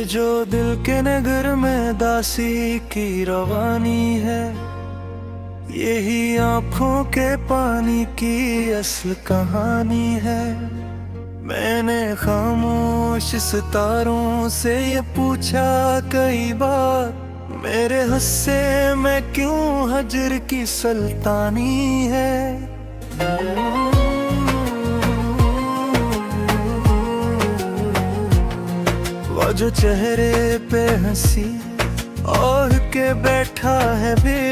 जो दिल के नगर में दासी की रवानी है, यही आंखों के पानी की असल कहानी है। मैंने खामोश सितारों से ये पूछा कई बार, मेरे हिस्से में क्यों हजर की सुल्तानी है। वो जो चेहरे पे हंसी और के बैठा है भी,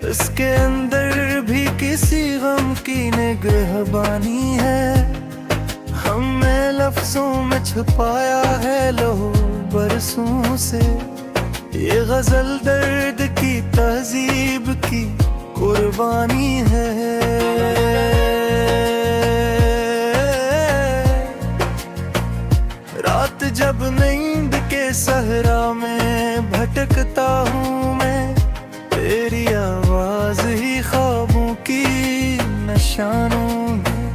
उसके अंदर भी किसी गम की निगहबानी है। हमने लफ्जों में छुपाया है लहू बरसों से, ये गजल दर्द की तहजीब की कुर्बानी है। रात जब नींद के सहरा में भटकता हूँ मैं, तेरी आवाज ही ख्वाबों की निशानों में।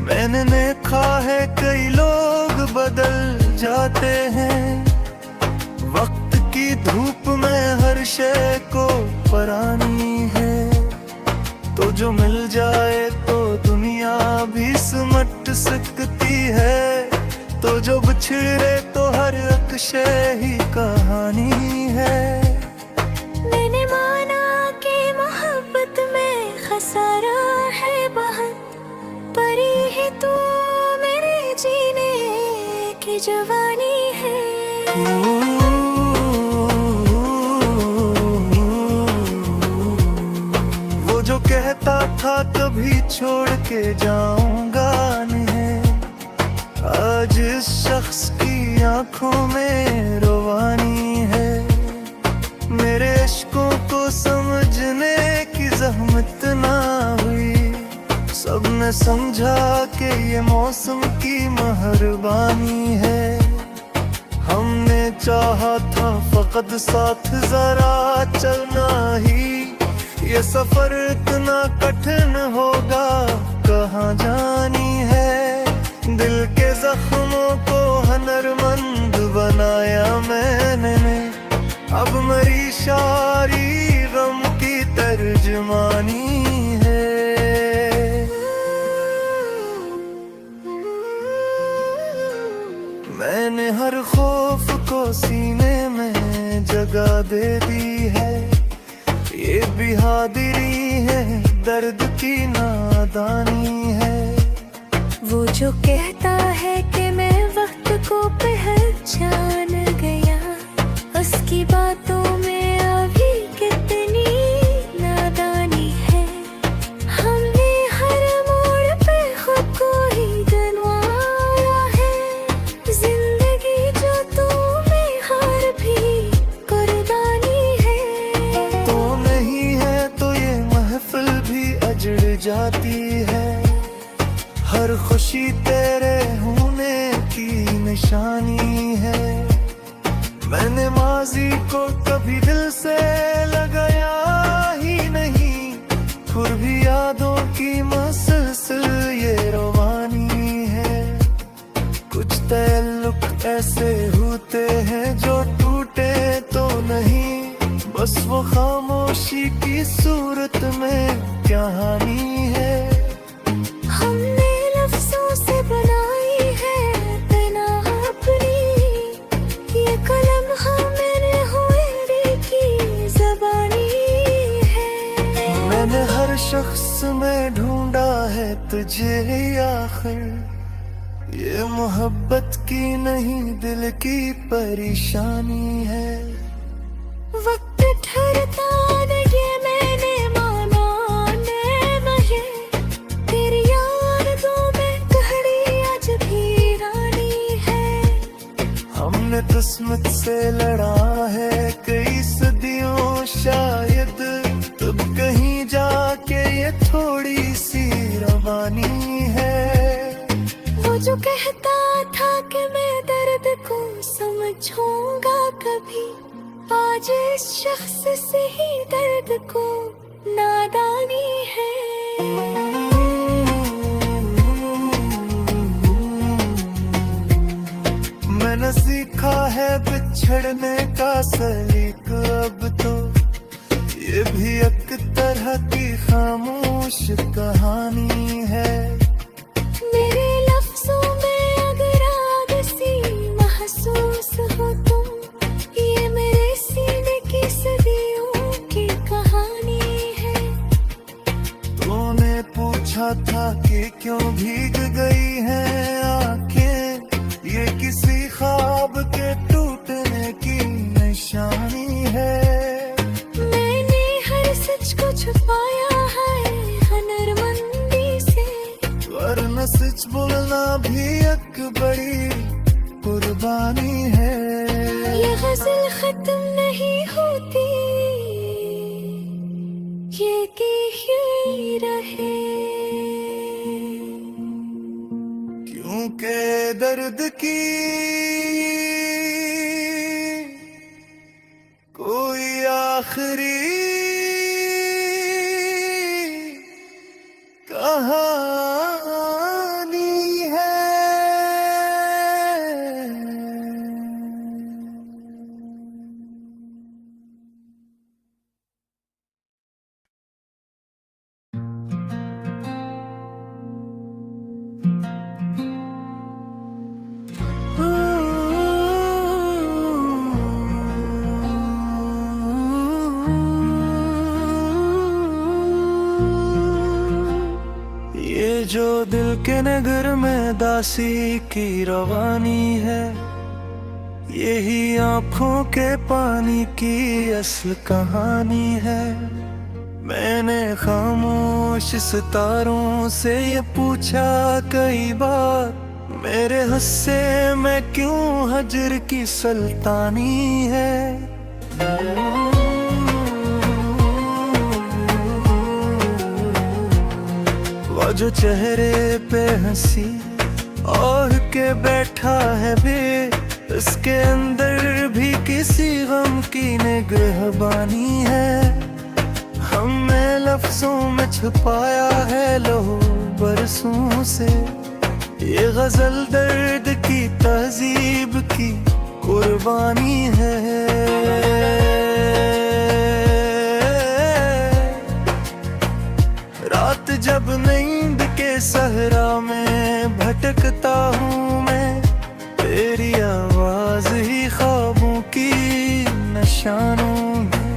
मैंने देखा है कई लोग बदल जाते हैं, वक्त की धूप में हर शय को परानी है। तो जो मिल जाए तो दुनिया भी सिमट सकती है, तो जो बिछड़े तो हर अक्षय ही कहानी है। मैंने माना कि मोहब्बत में खसारा है बहुत, परी है तू मेरे जीने की जवानी है। वो जो कहता था कभी छोड़ के जाऊंगा नहीं, आज इस शख्स की आंखों में रोवानी है। मेरे इश्कों को समझने की जहमत ना हुई, सबने समझा कि ये मौसम की मेहरबानी है। हमने चाहा था फकत साथ जरा चलना ही, ये सफर इतना कठिन होगा कहाँ जानी है। दिल के जख्मों को हुनरमंद बनाया मैंने, अब मेरी शायरी गम की तर्जमानी है। मैंने हर खौफ को सीने में जगह दे दी है, ये बिहादरी है दर्द की नादानी है। वो जो कहता है कि मैं वक्त को पहचान गया, उसकी बातों में अभी कितनी नादानी है। हमने हर मोड़ पे खुद को ही गंवाया है, जिंदगी जो तू में हर भी कुर्बानी है। तो नहीं है तो ये महफिल भी अजड़ जाती है, हर खुशी तेरे होने की निशानी है। मैंने माजी को कभी दिल से लगाया ही नहीं, फिर भी यादों की मसलसल ये रवानी है। कुछ ताल्लुक ऐसे होते हैं जो टूटे तो नहीं, बस वो खामोशी की सूरत में कहानी है। हमने लफ्जों से बनाई है तना अपनी, ये कलम मेरे हुए की ज़बानी है। मैंने हर शख्स में ढूंढा है तुझे आखिर, ये मोहब्बत की नहीं दिल की परेशानी है। वक्त ठहरता नहीं मैंने माना नहीं, तेरी यादों में घड़ी आज भी रानी है। हमने किस्मत से लड़ा है कई सदियों शायद, तब कहीं जाके ये थोड़ी सी रवानी है। वो जो कहता था कि मैं दर्द को समझूंगा कभी, आज इस शख्स से ही दर्द को नादानी है। मैंने सीखा है बिछड़ने का सलीक अब तो ये भी एक तरह की खामोश कहानी है। मेरे लफ्जों में अगर आग सी महसूस हो तुम, ये मेरे सीने की सदियों की कहानी है। तूने पूछा था कि क्यों भीग गई हैं आंखें, ये किसी ख्वाब के टूटने की निशानी है। मैंने हर सच को छुपाया है हुनरमंदी से, वरना सच बोलना भी एक बड़ी कुर्बानी है। ये गजल खत्म नहीं होती, ये कि ही रहे। क्योंकि दर्द की कोई आखिरी कहानी है। ये जो दिल के नगर में दासी की रवानी है, यही आंखों के पानी की असल कहानी है। मैंने खामोश सितारों से ये पूछा कई बार, मेरे हस्से में क्यों हजर की सुल्तानी है। वो जो चेहरे पे हंसी और के बैठा है भी, इसके अंदर भी किसी गम की निगहबानी है। हमने लफ्जों में छुपाया है लो बरसों से, ये गजल दर्द की तहजीब की कुर्बानी है। रात जब नींद के सहरा में भटकता हूँ मैं, तेरी आवाज ही ख्वाबों की निशानों में।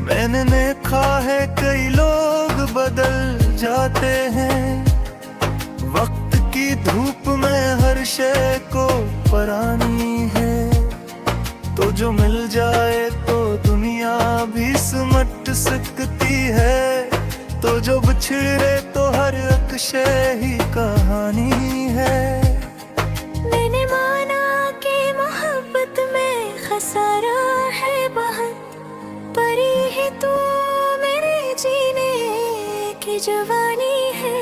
मैंने देखा है कई लोग बदल जाते हैं, वक्त की धूप में हर शय को परानी है। तो जो मिल जाए तो दुनिया भी सिमट सकती है, तो जो बिछड़े तो हर अक्षय ही कहानी है। मैंने माना कि मोहब्बत में खसारा है बहुत, परी है तू मेरे जीने की जवानी है।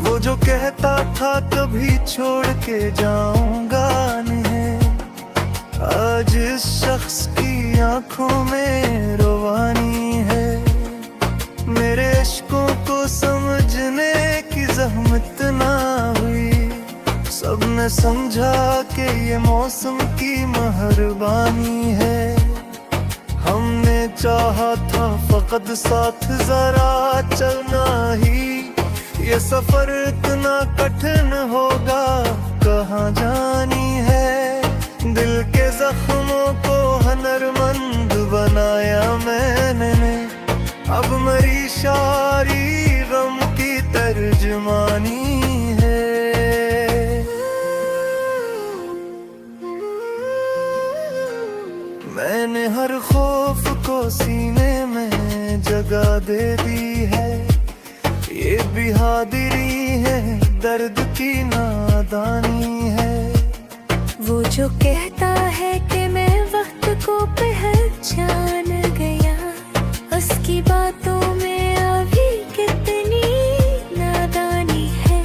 वो जो कहता था कभी छोड़ के जाऊंगा नहीं, आज इस शख्स की आंखों में रोवानी है। मेरे इश्कों को समझने की जहमत ना हुई, सबने समझा कि ये मौसम की मेहरबानी है। हमने चाहा था फकत साथ जरा चलना ही, ये सफर इतना कठिन होगा कहाँ जानी है। दिल के जख्मों को हुनरमंद बनाया मैंने, अब मेरी शायरी गम की तर्जमानी है। मैंने हर खौफ को सीने में जगह दे दी है, ये भी हादिरी है दर्द की नादानी है। वो जो कहता है कि मैं वक्त को पहचान गया, उसकी बातों में अभी कितनी नादानी है।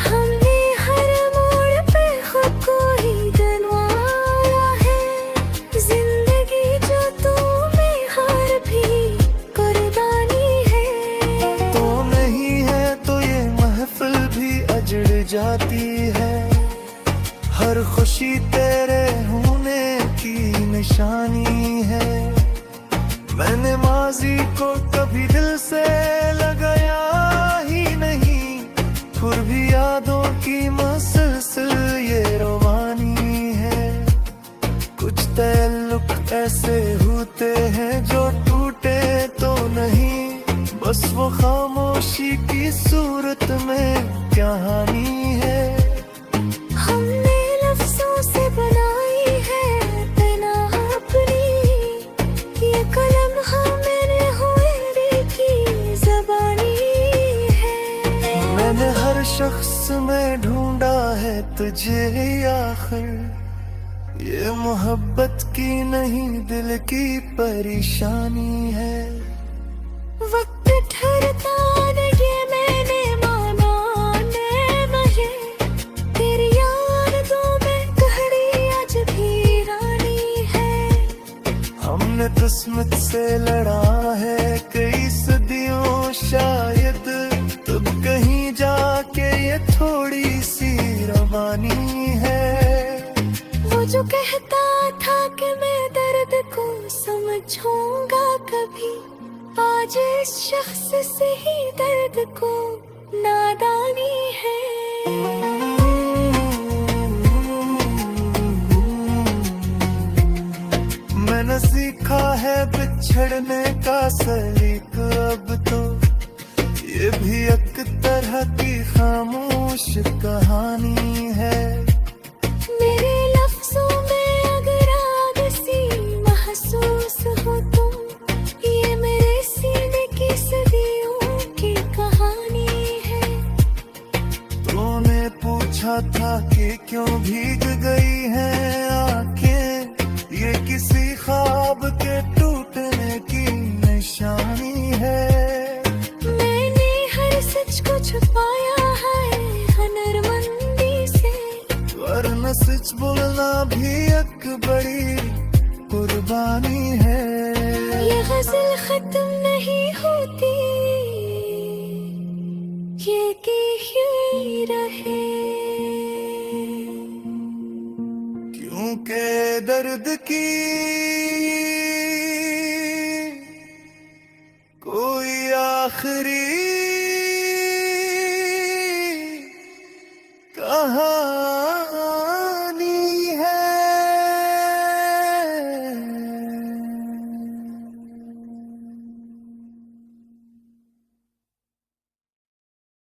हमने हर मोड़ पे खुद को ही गंवाया है, जिंदगी जो तू में हर भी कुर्बानी है। तो नहीं है तो ये महफिल को कभी दिल से लगाया ही नहीं, फिर भी यादों की मसलसल ये रोमानी है। कुछ ताल्लुक ऐसे होते हैं जो टूटे तो नहीं, बस वो खामोशी की सूरत में कहानी है। हमने लफ्जों से बनाई है पनाह अपनी, ये कलम मेरे हुए की ज़बानी है। मैंने हर शख्स में ढूंढा है तुझे आखिर, ये मोहब्बत की नहीं दिल की परेशानी है। वक्त ठहरता नहीं मैंने माना ने महे, तेरी यादों में घड़ी आज भी रानी है। हमने किस्मत से लड़ा है कई सदियों शायद, तब कहीं जाके ये थोड़ी सी रवानी है। वो जो कहता था कि मैं दर्द को समझूंगा कभी, आज इस शख्स से ही दर्द को नादानी है। मैंने सीखा है बिछड़ने का सलीक, अब तो ये भी एक तरह की खामोश कहानी है। मेरे लफ्जों में अगर आग सी महसूस हो तुम, ये मेरे सीने की सदियों की कहानी है। तूने पूछा था कि क्यों भीग गई हैं आंखें, ये किसी ख्वाब के टूटने की निशानी है। मैंने हर सच को छुपाया है हुनरमंदी से, वरना सच बोलना भी एक बड़ी कुर्बानी है। ये गजल खत्म नहीं होती, ये कि यूं रहे। क्योंकि दर्द की कोई आखिरी